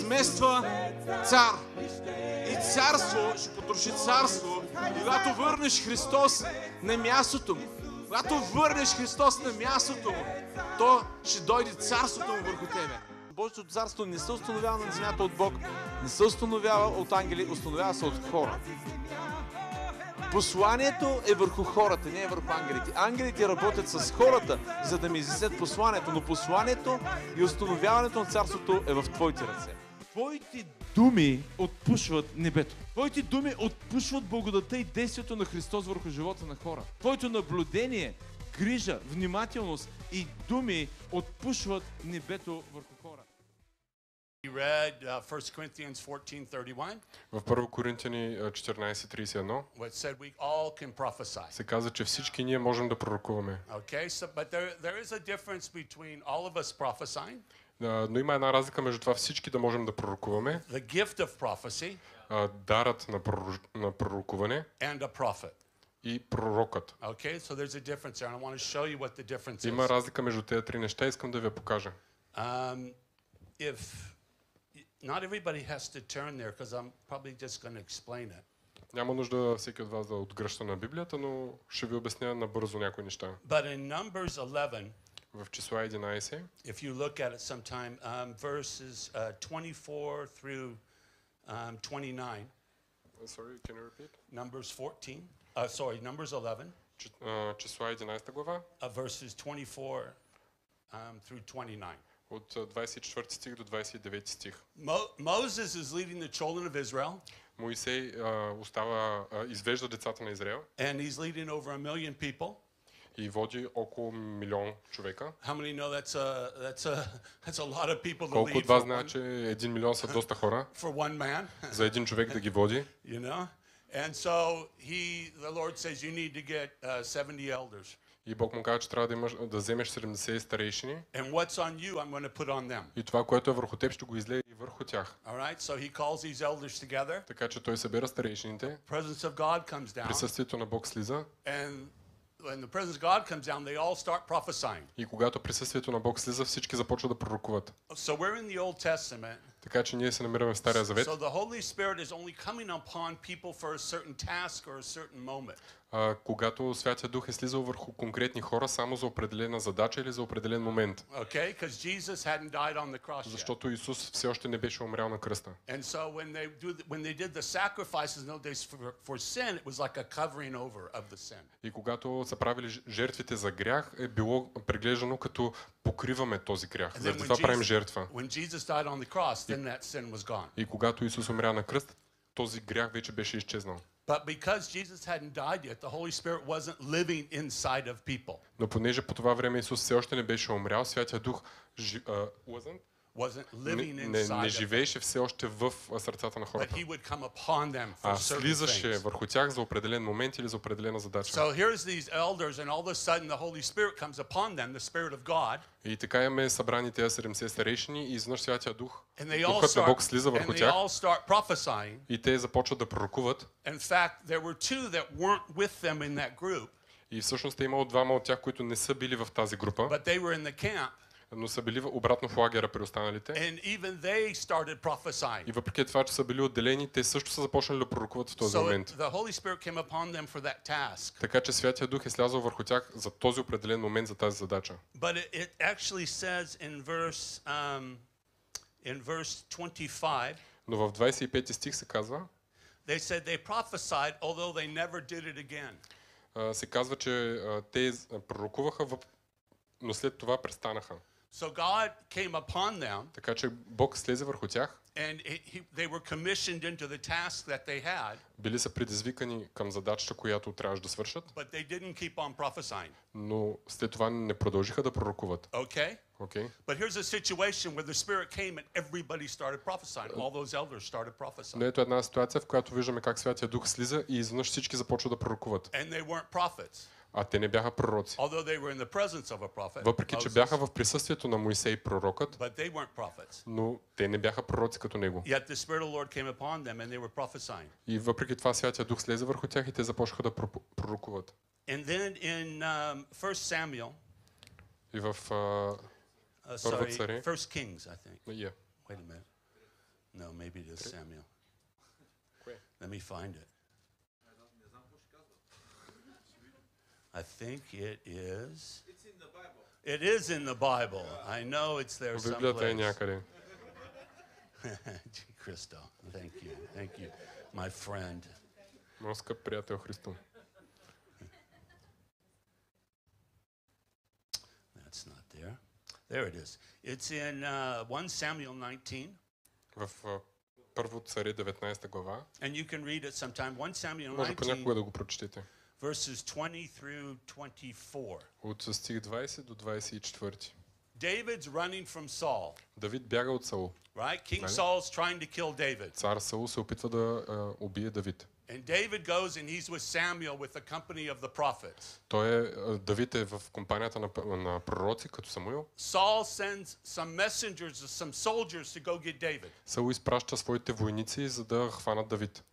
възмества цар. И царство ще потроши царство, когато върнеш Христос на мястото му. Когато върнеш Христос на мястото му, то ще дойде царството му върху тебе. Божието царство не се установява на земята от Бог, не се установява от ангели, установява се от хора. Посланието е върху хората, не е върху ангелите. Ангелите работят с хората, за да ми изяснят посланието, но посланието и установяването на царството е в твоите ръце. Твоите думи отпушват небето. Твоите думи отпушват благодата и действието на Христос върху живота на хора. Твоето наблюдение, грижа, внимателност и думи отпушват небето върху хора. We read 1 Corinthians 14:31. В 1 Коринтияни 14:31 What said we all can prophesy. се казва, че всички ние можем да пророкуваме. Okay, so but there is a difference between all of us prophesying. Но има една разлика между това всички да можем да пророкуваме, The gift of prophecy дарът на пророкуване and a prophet. и пророкът. Okay, so there's a difference there, and I want to show you what the difference is. Има разлика между тези три неща, искам да ви я покажа. If not everybody has to turn there because I'm probably just going to explain it. Няма нужда всеки от вас да отгръща на Библията, но ще ви обясня набързо някои неща. But in Numbers 11, В числа 11, if you look at it sometime, verses 24 through 29. Sorry, can you repeat? Numbers 14. Numbers 11. Числа 11 глава, Verses 24 through 29. от 24 стих до 29 стих. Moses is leading the children of Israel. Моисей извежда децата на Израел And he's leading over 1 million people. и води около 1 милион човека. How many know that's a lot of people to Колко lead от вас знаят, че 1 милион са доста хора for one man? за един човек да ги води? You know? And so the Lord says you need to get 70 elders. И Бог му казва, че трябва да вземеш 70 старейшини. And what's on you, I'm going to put on them. И това, което е върху теб, ще го излее и върху тях. All right? So he calls these elders together. Така че той събира старейшините. Presence of God comes down. Присъствието на Бог слиза. And when the presence of God comes down, they all start prophesying. И когато присъствието на Бог слиза, всички започват да пророкуват. So we're in the Old Testament. Така че ние се намираме в Стария Завет. So the Holy Spirit is only coming upon people for a certain task or a certain moment. Когато Святия Дух е слизал върху конкретни хора само за определена задача или за определен момент. Okay, because Jesus hadn't died on the cross yet. Защото Исус все още не беше умрял на кръста. And so when they did the sacrifices in those days for sin, it was like a covering over of the sin. И когато са правили жертвите за грях, е било преглеждано като покриваме този грях. Заради това правим жертва. When Jesus died on the cross, then that sin was gone. И когато Исус умря на кръст, този грях вече беше изчезнал. But because Jesus hadn't died yet, the Holy Spirit wasn't living inside of people. Но понеже по това време Исус все още не беше умрял, Святия Дух не живееше все още в сърцата на хората. Слизаше върху тях за определен момент или за определена задача. И така имаме събрани тези 70 старейшини и изведнъж Святия Дух, Духът на Бог слиза върху тях и те започват да пророкуват. И всъщност е имало двама от тях, които не са били в тази група, но са били обратно в лагера при останалите. И въпреки това, че са били отделени, те също са започнали да пророкуват в този момент. Така че Святия Дух е слязъл върху тях за този определен момент, за тази задача. Но в 25 стих се казва, се казва, че те пророкуваха, но след това престанаха. So God came upon them. Така че Бог слезе върху тях. And they were commissioned into the task that they had. Били са предизвикани към задачата, която трябваше да свършат. But they didn't keep on prophesying. Но след това не продължиха да пророкуват. Okay? Okay. But here's a situation where the Spirit came and everybody started prophesying. All those elders started prophesying. Но ето една ситуация, в която виждаме как Святия Дух слиза и изведнъж всички започват да пророкуват. And they weren't prophets. А те не бяха пророци. Въпреки че бяха в присъствието на Моисей пророкът, но те не бяха пророци като него. И въпреки това Святия Дух слезе върху тях и те започнаха да пророкуват. И в Първа царе, No, maybe it is Samuel. Let me find it. I think it is. It's in the Bible. It is in the Bible. I know it's there Библията е someplace. някъде. Christo, thank you. Thank you, my friend. Моят скъп приятел Христо. That's not there. There it is. It's in 1 Samuel 19. В Първо царе 19 глава. And you can read it sometime. 1 Samuel Може 19, понякога да го прочетете. verses 20 through 24. От стих 20 до 24. David's running from Saul. Давид бяга от Саул. Right? King Saul's trying to kill David. Цар Саул се опитва да убие Давид. And David goes and he's with Samuel with the company of the prophets. Давид е в компанията на пророци като Самуил. Saul sends some messengers, some soldiers to go get David. Саул изпраща своите войници за да хванат Давид.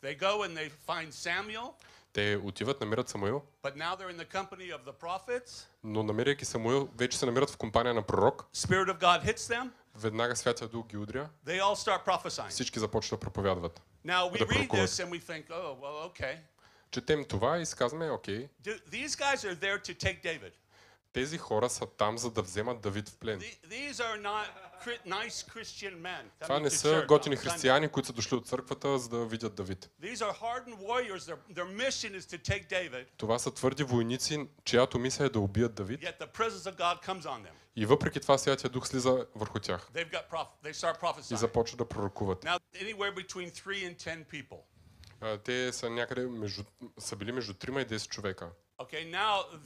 They go and they find Samuel. Те отиват, намират Самуил. But now they're in the company of the prophets. Но намирайки Самуил, вече се намират в компания на пророк. Spirit of God hits them. Веднага Святия Дух ги удря. They all start prophesying. Всички започват да проповядват. Now we read this and we think, oh, well, okay. Четем това и си казваме, окей. These guys are there to take David. Тези хора са там, за да вземат Давид в плен. These are not nice Christian men. Това не са готини християни, които са дошли от църквата, за да видят Давид. These are hardened warriors. Their mission is to take David. Това са твърди войници, чиято мисия е да убият Давид. Yet the presence of God comes on them. И въпреки това Святия Дух слиза върху тях. They start prophesying. И започват да пророкуват. Now anywhere between 3 and 10 people. Те са някъде са били между 3 и 10 човека. Okay, now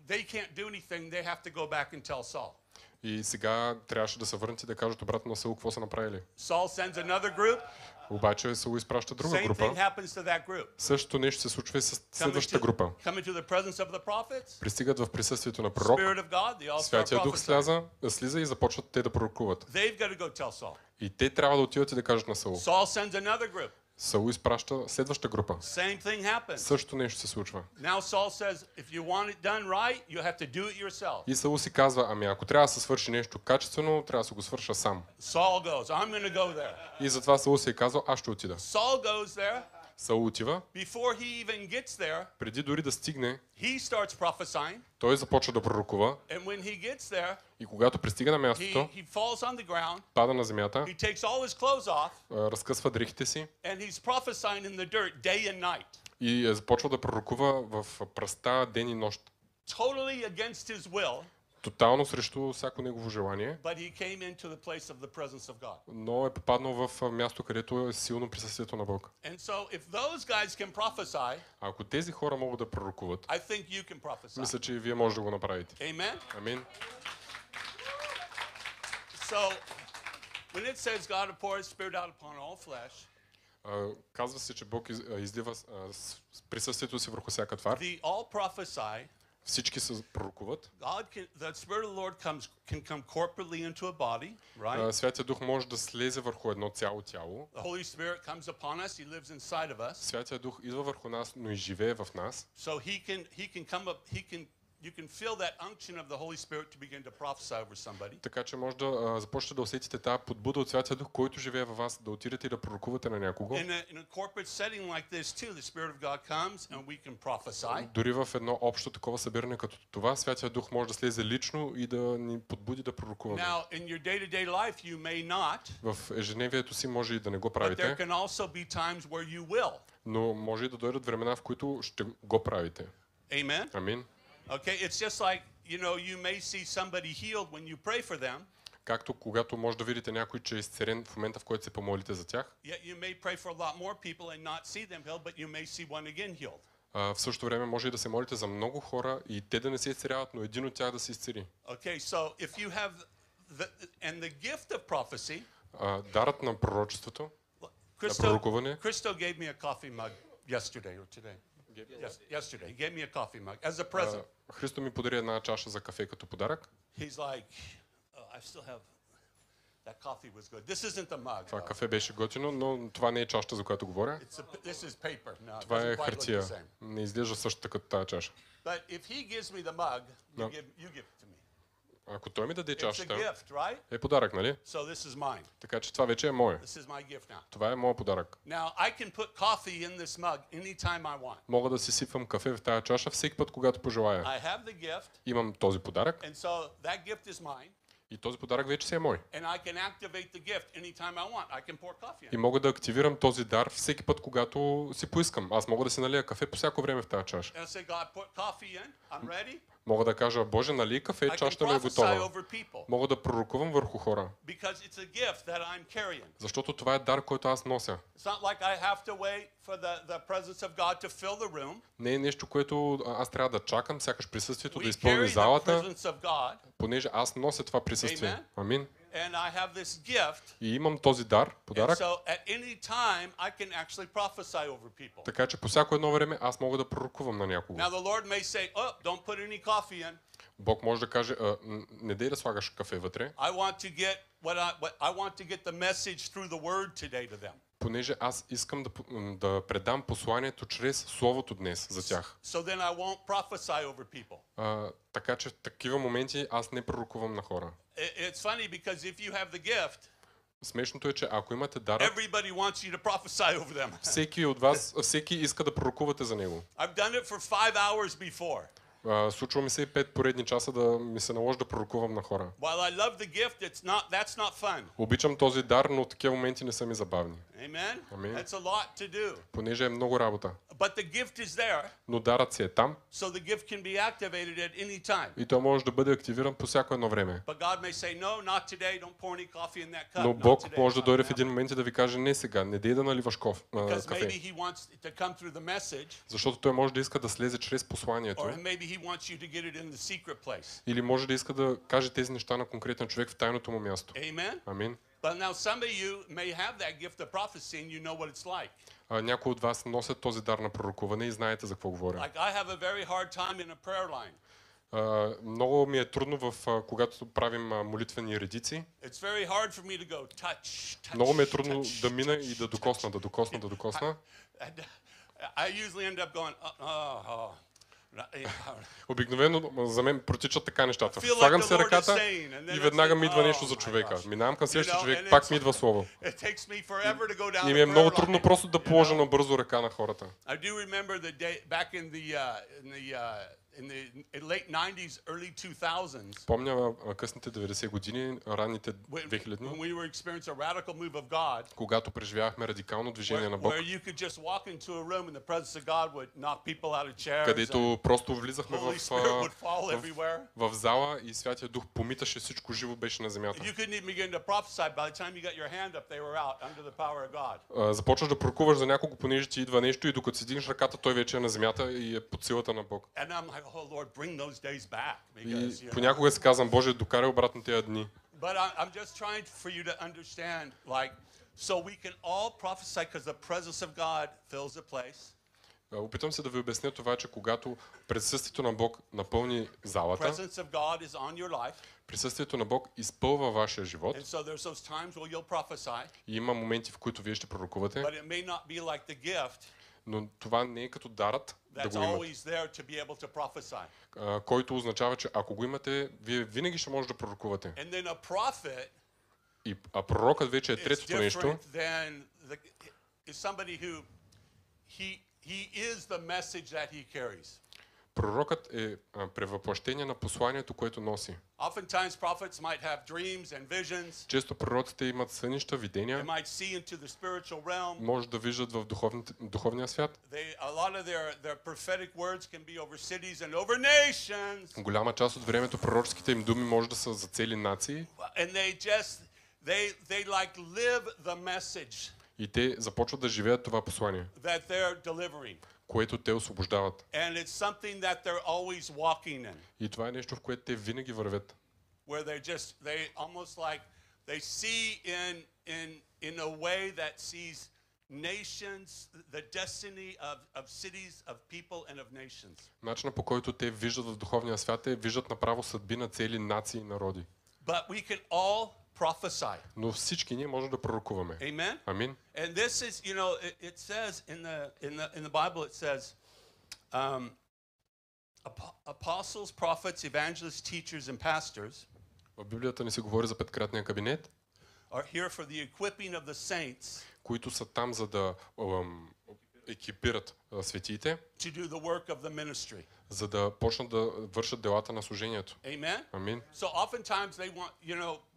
they can't do anything. They have to go back and tell Saul. И сега трябваше да се върнат и да кажат обратно на Саул какво са направили. Saul sends another group. Обаче Саул изпраща друга Same група. thing happens to that group. Същото нещо се случва и с следващата група. Come into the presence of the prophets. Пристигат в присъствието на пророк. Spirit of God, they all start Святия Дух prophesying. слиза и започват те да пророкуват. They've got to go tell Saul. И те трябва да отидат и да кажат на Саул. Saul sends another group. Саул изпраща следваща група. Same thing happens. Същото нещо се случва. Now Saul says, if you want it done right, you have to do it yourself. И Саул си казва, ами ако трябва да се свърши нещо качествено, трябва да се го свърша сам. Saul goes, I'm going to go there. И затова Саул си е казал, аз ще отида. Saul goes there. Саул отива. Before he even gets there, преди дори да стигне, he starts prophesying. Той започва да пророкува. And when he gets there, и когато пристига на мястото, he falls on the ground. Пада на земята. He takes all his clothes off. Разкъсва дрехите си. And he's prophesying in the dirt day and night. И започва да пророкува в пръста ден и нощ. Totally against his will. Тотално срещу всяко негово желание. But he came into the place of the presence of God. Но е попаднал в място, където е силно присъствието на Бог. And so if those guys can prophesy, ако тези хора могат да пророкуват, I think you can prophesy. Мисля, че и вие може да го направите. Amen. Амин. So when it says God will pour his spirit out upon all flesh, казва се, че Бог излива присъствието си върху всяка твар. The all prophesy. Всички се пророкуват. The Spirit of the Lord can come corporately into a body, right? Святия Дух може да слезе върху едно цяло тяло. The Holy Spirit comes upon us, he lives inside of us. Святия Дух идва върху нас, но и живее в нас. So he can come up, you can feel that unction of the Holy Spirit to begin to prophesy over somebody. Така че може да започнете да усетите тази подбуда от Святия Дух, който живее във вас, да отидете и да пророкувате на някого. In a corporate setting like this too, the Spirit of God comes and we can prophesy. Дори в едно общо такова събиране като това, Святия Дух може да слезе лично и да ни подбуди да пророкуваме. Now, in your day-to-day life, you may not. В ежедневието си може и да не го But правите. there can also be times where you will. Но може и да дойдат времена, в които ще го правите. Amen. Амин. Okay, it's just like, you may see somebody healed when you pray for them. Както когато може да видите някой, че е изцелен в момента, в който се помолите за тях. Yet you may pray for a lot more people and not see them healed, but you may see one again healed. В същото време може и да се молите за много хора и те да не се изцеляват, но един от тях да се изцели. Okay, so if you have the gift of prophecy, дарът на пророчеството, на пророкуване. Christo gave me a coffee mug yesterday or today. Yesterday, he gave me a coffee mug as a present. Христо ми подари една чаша за кафе като подарък. He's like, I still have that coffee was good. This isn't the mug. Това кафе беше готино, но това не е чашата, за която говоря. This is paper. No, това е хартия. Не изглежда същата като тази чаша. But if he gives me the mug, you give it to me. Ако той ми даде It's a чашата, gift, right? е подарък, нали? So this is mine. Така че това вече е мое. This is my gift now. Това е моят подарък. Now I can put coffee in this mug anytime I want. Мога да си сипвам кафе в тази чаша всеки път, когато пожелая. I have the gift, Имам този подарък and so that gift is mine, и този подарък вече си е мой. and I can activate the gift anytime I want. I can pour coffee И in. мога да активирам този дар всеки път, когато си поискам. Аз мога да си налия кафе по всяко време в тази чаша. And I say, God, put coffee in. I'm ready. Мога да кажа, Боже, нали кафе, I can чашата ми е prophesy готова. over people Мога да пророкувам върху хора, because it's a gift that I'm carrying. защото това е дар, който аз нося. It's not like I have to wait for the presence of God to fill the room. Не е нещо, което аз трябва да чакам, сякаш присъствието да We изпълни carry the залата, presence of God, понеже аз нося това присъствие. Amen. Амин. and I have this gift. И имам този дар, And подарък, so at any time, I can actually prophesy over people. така че по всяко едно време аз мога да пророкувам на някого. Now the Lord may say, oh, don't put any coffee in. Бог може да каже, не дей да слагаш кафе вътре, I want to get I want to get the message through the word today to them. понеже аз искам да предам посланието чрез Словото днес за тях. So then I won't prophesy over people. Така че в такива моменти аз не пророкувам на хора. It's funny because if you have the gift, Смешното е, че ако имате дара, everybody wants you to prophesy over them. всеки от вас, всеки иска да пророкувате за него. I've done it for 5 hours before. Случва ми се и 5 поредни часа да ми се наложи да пророкувам на хора. While I love the gift, that's not fun. Обичам този дар, но такива моменти не са ми забавни. Amen? Amen. That's a lot to do. Понеже е много работа. But the gift is there, Но дарът си е там so the gift can be activated at any time. и той може да бъде активиран по всяко едно време. But God may say, no, not today, don't pour any coffee in that cup. Но Not Бог today, може да it's not дойде в gonna един happen. момент и да ви каже, не сега, не дей да наливаш Because maybe кафе. he wants to come through the message, Защото той може да иска да слезе чрез посланието. or maybe he wants you to get it in the secret place. Или може да иска да каже тези неща на конкретен човек в тайното му място. Amen? Амин. But now some of you may have that gift of prophecy and you know what it's like. Някои от вас носят този дар на пророкуване и знаете за какво говоря. Like I have a very hard time in a prayer line. Много ми е трудно когато правим молитвени редици. It's very hard for me to go touch. Много ми е трудно да мина и да докосна. I usually end up going, Обикновено за мен протичат така нещата. Слагам се ръката и веднага ми идва нещо за човека. Минавам към следващия човек, пак ми идва слово. И ми е много трудно просто да положа набързо ръка на хората. I do remember the day back in the late 90s, early 2000s. Помня късните 90 години, ранните 2000, when we were experiencing a radical move of God, когато преживявахме радикално движение на Бог, where you could just walk into a room and the presence of God would knock people out of chairs. където просто влизахме Holy Spirit would fall everywhere. в зала и Святия Дух помиташе, всичко живо беше на земята. You couldn't even begin to prophesy. By the time you got your hand up, they were out under the power of God. Започваш да пророкуваш за някого, понеже ти идва нещо и докато си дигнеш ръката, той вече е на земята и е под силата на Бог. And I'm like, oh Lord, bring those days back. И понякога си казвам, Боже, докарай обратно тези дни. But I'm just trying for you to understand, like, so we can all prophesy because the presence of God fills the place. Опитвам се да ви обясня това, че когато присъствието на Бог напълни залата, Presence of God is on your life. присъствието на Бог изпълва вашия живот. And so there's those times where you'll prophesy. И има моменти, в които вие ще пророкувате, But it may not be like the gift но това не е като дарът да that's го имате, always there to be able to prophesy. който означава, че ако го имате, вие винаги ще може да пророкувате. And then a prophet А пророкът вече е is третото нещо. different than is somebody who he is the message that he carries. Пророкът е превъплъщение на посланието, което носи. Oftentimes prophets might have dreams and visions. Често пророците имат сънища, They видения, might see into the spiritual realm. може да виждат в духовния свят. A lot of their prophetic words can be over cities and over nations. Голяма част от времето пророческите им думи може да са за цели нации And they like live the message и те започват да живеят това послание, that they're delivering. което те освобождават. And it's something that they're always walking in. И това е нещо, в което те винаги вървят. Where they almost like they see in a way that sees nations, the destiny of cities, of people and of nations. Начинът, по който те виждат в духовния свят е виждат направо съдби на цели нации и народи. But we can all prophesy. Но всички ние можем да пророкуваме. Amen. Амин. And this is, it says in the Bible, it says, apostles, prophets, evangelists, teachers, and pastors. В Библията ни се говори за петкратния кабинет, are here for the equipping of the saints, които са там за да екипират светиите, to do the work of the ministry. За да почнат да вършат делата на служението. Amen. Амин. So oftentimes they want,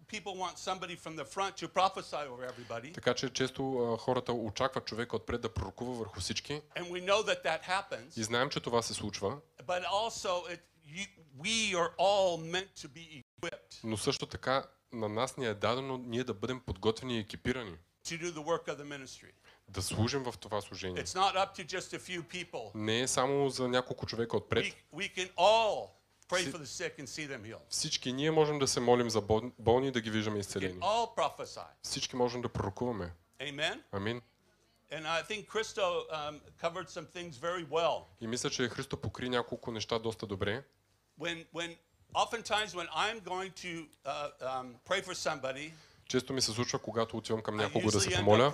people want somebody from the front to prophesy over everybody. Така че често хората очакват човека отпред да пророкува върху всички. And we know that happens. И знаем, че това се случва. But also we are all meant to be equipped. Но също така на нас ни е дадено ние да бъдем подготвени и екипирани. To do the work of the ministry. Да служим в това служение. It's not up to just a few people. Не е само за няколко човека отпред. We can all pray for the sick and see them healed. Всички ние можем да се молим за болни и да ги виждаме изцелени. All prophesy. Всички можем да пророкуваме. Amen. Амин. And I think Christo covered some things very well. И мисля, че Христо покри няколко неща доста добре. Oftentimes when I'm going to pray for somebody, често ми се случва, когато отивам към някого да се помоля.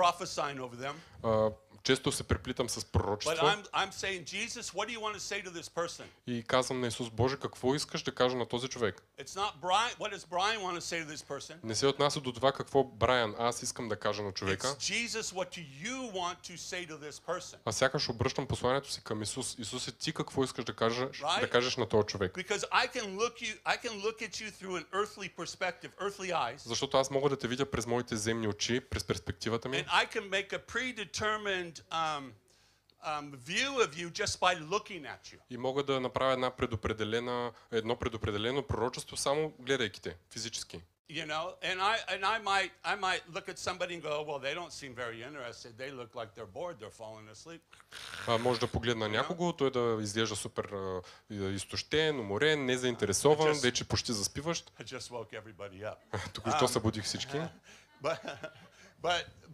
Често се преплитам с пророчество. И казвам на Исус, Боже, какво искаш да кажа на този човек? Не се отнася до това какво Брайан аз искам да кажа на човека. А сякаш обръщам посланието си към Исус. Исус, ти какво искаш да кажеш на този човек? Защото аз мога да те видя през моите земни очи, през перспективата ми. View of you just by looking at you. И мога да направя едно предопределено пророчество само гледайки те физически. You know, and I might look at somebody and go, well, they don't seem very interested. They look like they're bored. They're falling asleep. Може да погледна някого, той да изглежда супер изтощен, уморен, незаинтересован, вече почти заспиващ. I just woke everybody up. Току-що събудих всички.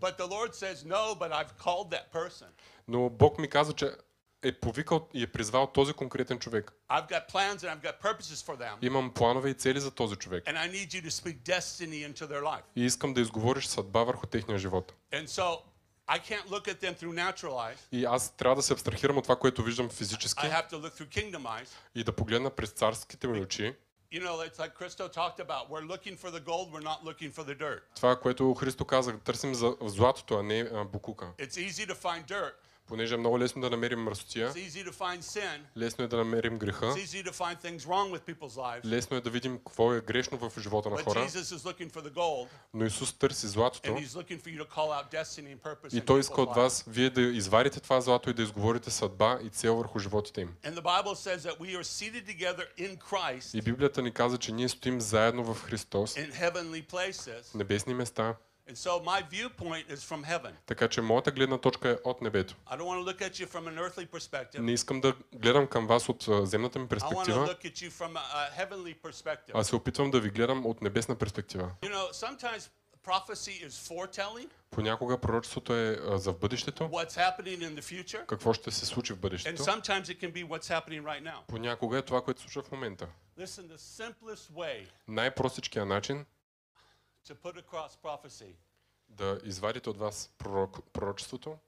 But the Lord says no, but I've called that person. Но Бог ми казва, че е повикал и е призвал този конкретен човек. I've got plans and I've got purposes for them. Имам планове и цели за този човек. And I need you to speak destiny into their life. И искам да изговориш съдба върху техния живот. And so I can't look at them through natural eyes. И аз трябва да се абстрахирам от това, което виждам физически. I have to look through kingdom eyes. И да погледна през царските ми очи. You know, it's like Christo talked about. We're looking for the gold, we're not looking for the dirt. Това, което Христо каза, търсим за златото, а не букука. It's easy to find dirt. Понеже е много лесно да намерим мръсотия. Лесно е да намерим греха. Лесно е да видим какво е грешно в живота на хора. Но Исус търси златото. И Той иска от вас вие да извадите това злато и да изговорите съдба и цел върху животите им. И Библията ни казва, че ние стоим заедно в Христос. В небесни места. And so my viewpoint is from heaven. Така че моята гледна точка е от небето. I don't want to look at you from an earthly perspective. Не искам да гледам към вас от земната ми перспектива. I want to look at you from a heavenly perspective. Аз се опитвам да ви гледам от небесна перспектива. You know, sometimes prophecy is foretelling. Понякога пророчеството е за в бъдещето. What's happening in the future? Какво ще се случи в бъдещето? And sometimes it can be what's happening right now. Понякога е това, което се случва в момента. Listen, the simplest way. Най-простичкият начин to put across prophecy. Да извадите от вас пророчеството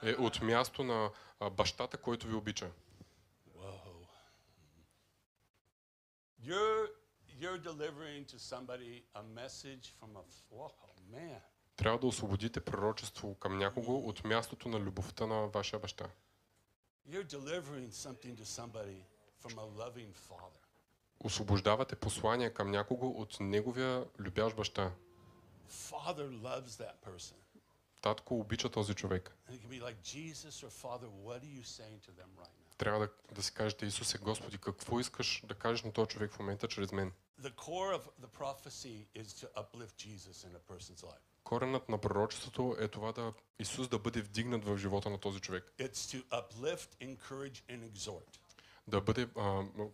е от място на бащата, който ви обича. Трябва да освободите пророчество към някого от мястото на любовта на вашия баща. Освобождавате послание към някого от неговия любящ баща. Татко обича този човек. Трябва да си кажете, Исусе, Господи, какво искаш да кажеш на този човек в момента чрез мен? Коренът на пророчеството е това да Исус да бъде вдигнат в живота на този човек. Да бъде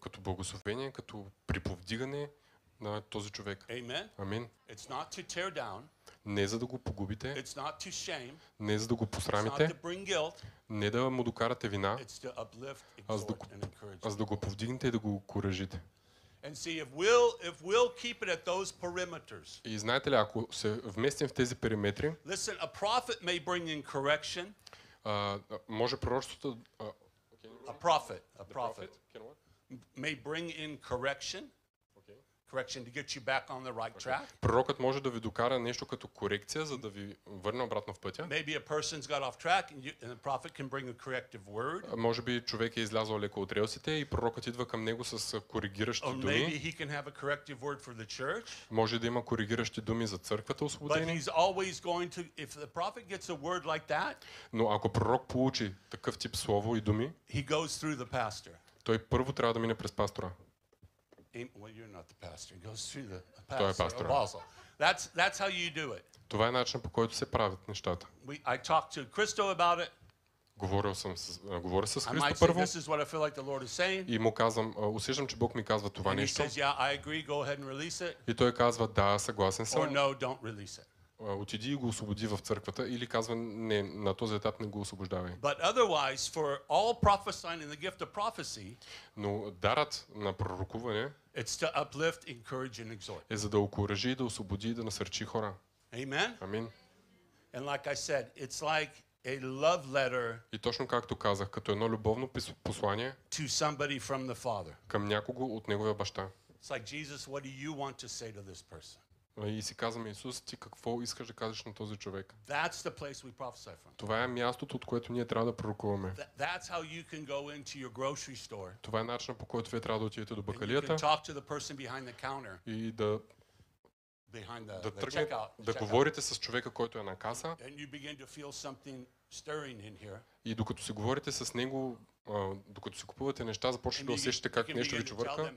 като благословение, като приповдигане на този човек. Амин. Не за да го погубите, не за да го посрамите, не да му докарате вина, а да го повдигнете и да го окуражите. И знаете ли, ако се вместим в тези периметри, може пророчеството A prophet may bring in correction. correction to get you back on the right track. Пророкът може да ви докара нещо като корекция, за да ви върне обратно в пътя. Maybe a person's got off track and the prophet can bring a corrective word. Може би човек е излязъл леко от релсите и пророкът идва към него с коригиращи думи. Maybe he can have a corrective word for the church. Може да има коригиращи думи за църквата, освободени. But he's always going to, if the prophet gets a word like that, но ако пророк получи такъв тип слово и думи, he goes through the pastor. Той първо трябва да мине през пастора. Well, you're not the pastor. He goes through the pastor. Той е пастора. That's how you do it. Това е начинът, по който се правят нещата. I talked to Christo about it. Говоря с Христо първо this is what I feel like the Lord is saying. И му казвам, усещам, че Бог ми казва това нещо. And he says, yeah, I agree, go ahead and release it. И той казва, да, съгласен съм. Or no, don't release it. Отиди и го освободи в църквата, или казва, не, на този етап не го освобождавай. But otherwise, for all prophesying in the gift of prophecy, но дарът на пророкуване it's to uplift, encourage and exhort. Е за да окуражи, да освободи и да насърчи хора. Amen. Амин. And like I said, it's like a love letter. И точно както казах, като едно любовно послание to somebody from the Father. Към някого от неговия баща. It's like, Jesus, what do you want to say to this person? И си казваме, Исус, ти какво искаш да кажеш на този човек? That's the place we prophesy from. Това е мястото, от което ние трябва да пророкуваме. That's how you can go into your grocery store. Това е начинът, по който вие трябва да отидете до бакалията. Talk to the person behind the counter. И да тръгнете, да говорите с човека, който е на каса. And you begin to feel something stirring in here. И докато се говорите с него, докато си купувате неща, започвате да усещате как нещо ви чувърка.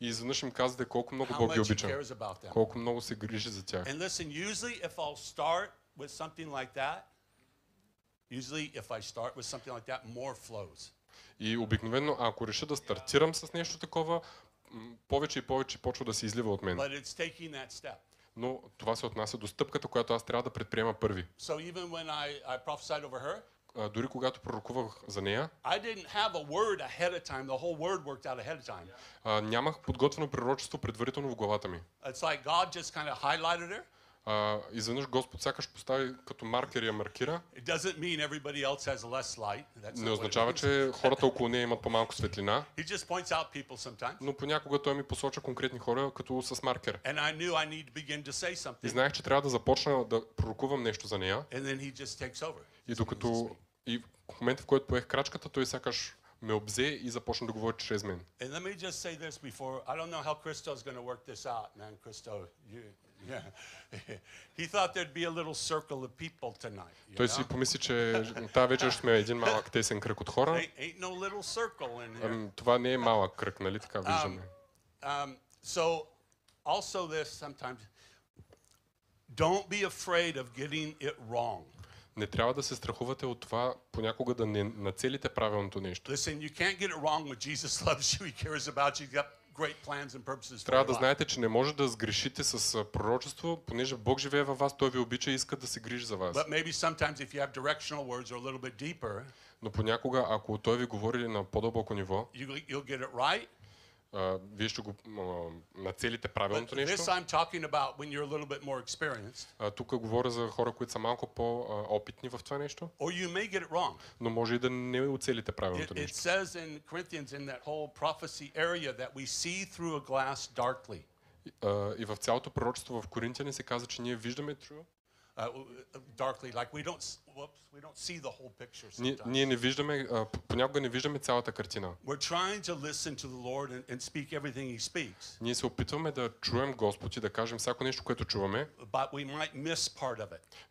И изведнъж им казвате колко много Бог ги обича, колко много се грижи за тях. И обикновено, ако реша да стартирам с нещо такова, повече и повече почва да се излива от мен. Но това се отнася до стъпката, която аз трябва да предприема първи. Дори когато пророкувах за нея, нямах подготвено пророчество предварително в главата ми. Изведнъж Господ сякаш постави като маркер я маркира. Не означава, че хората около нея имат по-малко светлина. Но понякога той ми посочва конкретни хора като с маркер. И знаех, че трябва да започна да пророкувам нещо за нея. И в момента, в който поех крачката, той сякаш ме обзе и започна да говори чрез мен. Той си помисли, че тази вечер ще сме един малък тесен кръг от хора. Това не е малък кръг, нали така виждаме. Don't be afraid of getting it wrong. Не трябва да се страхувате от това понякога да не нацелите правилното нещо. Трябва да знаете, че не може да сгрешите с пророчество, понеже Бог живее във вас, Той ви обича и иска да се грижи за вас. Но понякога, ако Той ви говори на по-дълбоко ниво, вие ще го нацелите правилното нещо. Тук говоря за хора, които са малко по-опитни в това нещо. Но може и да не оцелите правилното нещо. И в цялото пророчество в Коринтияни се казва, че ние виждаме ние не виждаме, понякога не виждаме цялата картина. Ние се опитваме да чуем Господ и да кажем всяко нещо, което чуваме,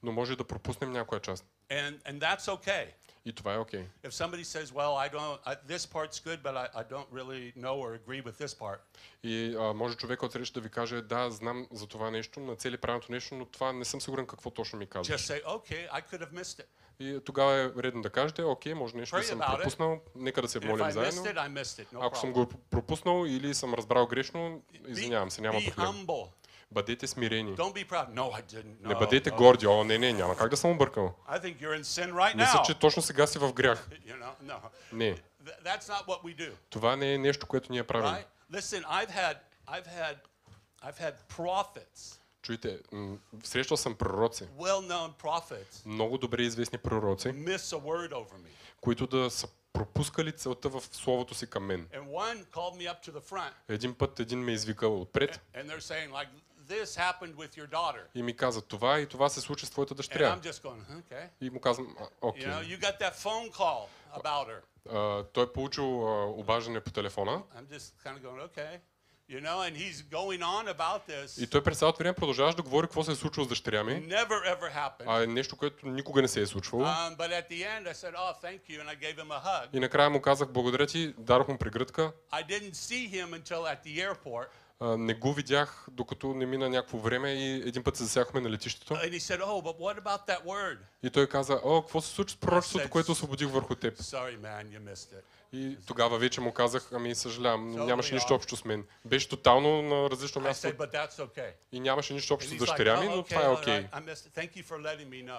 но може да пропуснем някоя част. И това е окей. И може човек отсреща да ви каже, да, знам за това нещо, нацели правилното нещо, но това не съм сигурен какво точно ми казваш. И тогава е редно да кажете, окей, може нещо да съм пропуснал, нека да се молим заедно. Ако съм го пропуснал или съм разбрал грешно, извинявам се, няма проблем. Бъдете смирени. Не бъдете горди. О, не, няма как да съм объркал. Мисля, че точно сега си в грях. Не. Това не е нещо, което ние правим. Чуйте, срещал съм пророци, много добре известни пророци, които да са пропускали целта в словото си към мен. Един път един ме извикал отпред. И ми каза, това и това се случи с твоята дъщеря. И му казвам, окей. Той е получил обаждане по телефона. И той през цялото време продължаваш да говори какво се е случило с дъщеря ми. А е нещо, което никога не се е случвало. И накрая му казах, благодаря ти, дадох му прегръдка. Не го видях, докато не мина някакво време и един път се засяхме на летището. И той каза, какво се случи с пророчеството, което освободих върху теб? И тогава вече му казах, съжалявам, нямаше нищо общо с мен. Беше тотално на различно място. И нямаше нищо общо с дъщеря ми, но това е окей.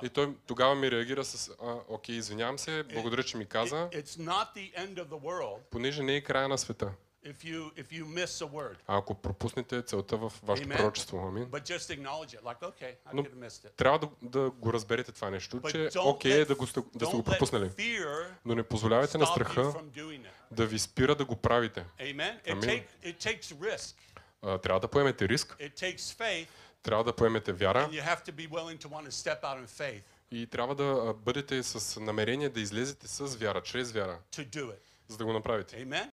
И той тогава ми реагира с, окей, извинявам се, благодаря, че ми каза. Понеже не е края на света. Ако пропуснете целта в вашето пророчество, амин. Но трябва да го разберете това нещо, че окей е да сте го пропуснали. Но не позволявайте на страха да ви спира да го правите. Амин. Трябва да поемете риск. Трябва да поемете вяра. И трябва да бъдете с намерение да излезете с вяра, чрез вяра, за да го направите.